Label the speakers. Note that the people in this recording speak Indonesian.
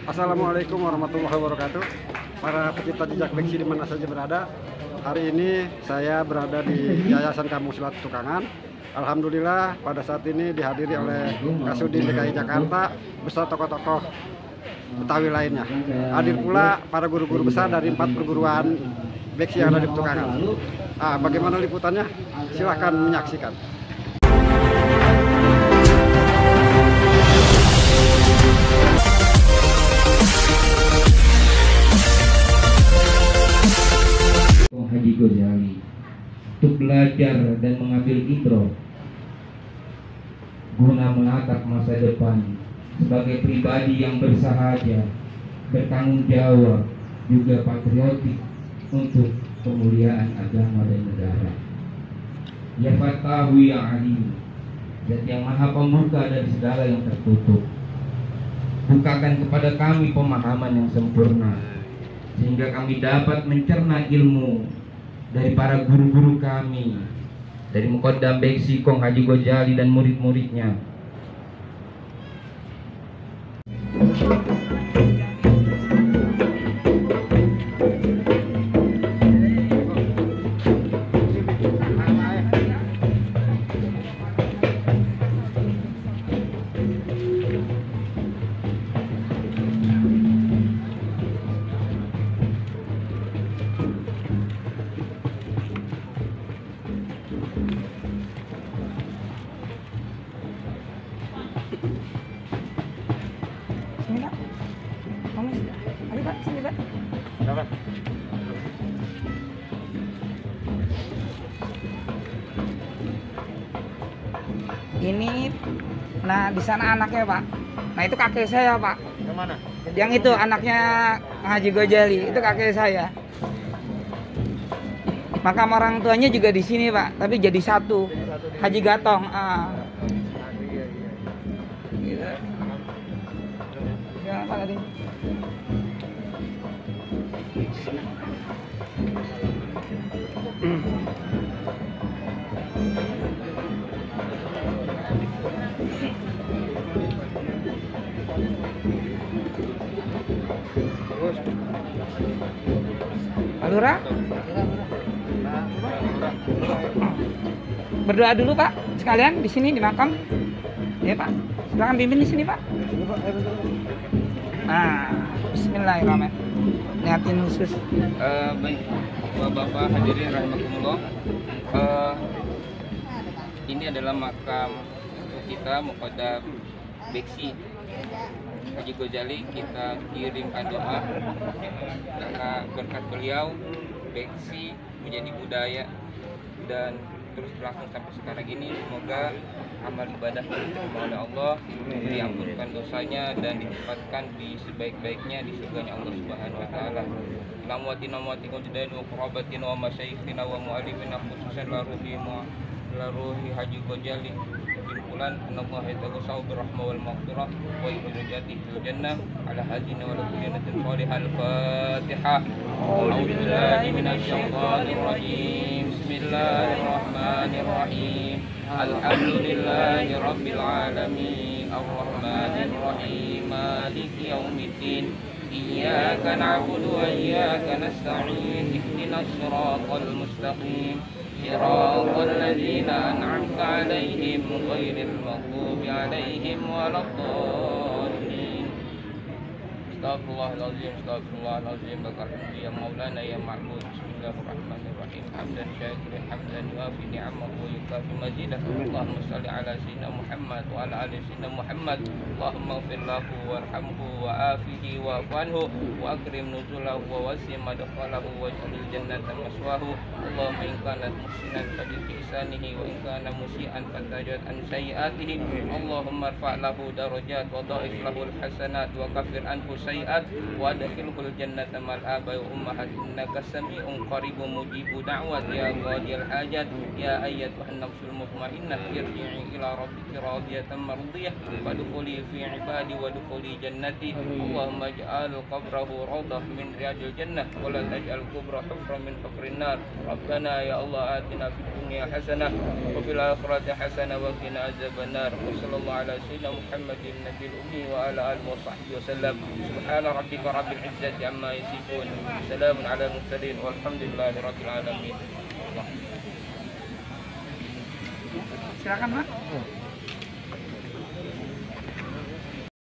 Speaker 1: Assalamualaikum warahmatullahi wabarakatuh. Para pecinta jejak Beksi di mana saja berada. Hari ini saya berada di Yayasan Kampung Silat Tukangan. Alhamdulillah pada saat ini dihadiri oleh Kasudin DKI Jakarta beserta tokoh-tokoh Betawi lainnya. Hadir pula para guru-guru besar dari 4 perguruan Beksi yang ada di Tukangan. Bagaimana liputannya? Silahkan menyaksikan.
Speaker 2: Haji Ghazali untuk belajar dan mengambil ibrah guna menatap masa depan sebagai pribadi yang bersahaja, bertanggung jawab, juga patriotik untuk kemuliaan agama dan negara. Ya Fatahu ya Alim, Zat yang Maha Pembuka dari segala yang tertutup, bukakan kepada kami pemahaman yang sempurna sehingga kami dapat mencerna ilmu dari para guru-guru kami, dari Muqaddam Beksi Kong Haji Ghazali dan murid-muridnya.
Speaker 3: Sini Pak, ayo Pak, sini Pak. Ini, nah di sana anaknya Pak. Nah itu kakek saya Pak.
Speaker 1: Yang mana?
Speaker 3: Yang itu anaknya Haji Ghazali, itu kakek saya. Makam orang tuanya juga di sini Pak, tapi jadi satu. Haji Gatong. Gitu. Ya, Pak tadi. Pak Lurah? Berdoa dulu Pak, sekalian di sini di makam. Ya Pak, silakan pimpin di sini Pak. Bismillahirrahmanirrahim. Niatin khusus.
Speaker 2: Baik, Bapak hadirin rahimakumullah. Ini adalah makam kita Muqaddam Beksi Haji Ghazali. Kita kirimkan doa karena berkat beliau Beksi menjadi budaya dan terus berlangsung sampai sekarang ini. Semoga amal ibadah diterima oleh Allah, diampunkan dosanya dan ditempatkan di sebaik-baiknya di surganya Allah Subhanahu wa taala. Lamwatina wajdain wa qurabatina wa masyayikhina wa mu'allimina khususan la ruhi Haji Ghazali kumpulan anallahu yatawassaw birrahmah wal maghfirah wa yudrajati fil jannah ala hadina wa lakullinatin salihal Fatihah. A'udzubillahi minasyaitonir rajim. Bismillahirrahmanirrahim. Alhamdulillahi rabbil alamin. Arrahmanir rahim. Maliki yaumiddin. Iyyaka na'budu wa iyyaka nasta'in. Ihdinas siratal mustaqim. Siratal ladzina an'amta 'alaihim ghairil maghdubi 'alaihim waladdallin. Astagfirullahaladzim, astagfirullahaladzim. Bakarhamdi ya maulana ya ma'bud. Bismillahirrahmanirrahim. Hamdan syakirin hamdan yuafi ni'amahu wa yukafi mazidah. Allahumma salli ala sayyidina Muhammad wa ala ali sayyidina Muhammad. Allahumma ighfir lahu warhamhu wa afihi wa afanhu wa akrim nuzulahu wa wasi' madkhalahu wa jalil jannata maswahu. Allahumma in kana muhsinan fajid ihsanihi wa in kana musian fatajad an sayyiatihi. Allahumma irfa' lahu darajat wa dha'if lahu alhasanat wa kaffir anhu sayyi'at wa adkhilhul jannata mal abai wa ummahat. Innaka sami'un qaribun mujibu da'wat ya qadiyal hajat. Ya ayyatuhan nafsul mutmainnah irji'i ila rabbiki radiyatan mardiyah wadkhuli fi ibadi wadkhuli jannati. Allahumma ij'al qabrahu rawdah min riyadil jannah wa la taj'al kubra hufran min hufrin nar. Rabbana ya Allah atina fid dunya hasanah wa fil akhirati hasanah wa qina azabannar. Wa sallallahu ala sayyidina Muhammadin nabiyil ummi wa ala alihi wa sahbihi wasallam. Subhana rabbika rabbil izzati amma yasifun. Salamun ala mursalin walhamdulillahi rabbil alamin.
Speaker 3: Silakan, Pak.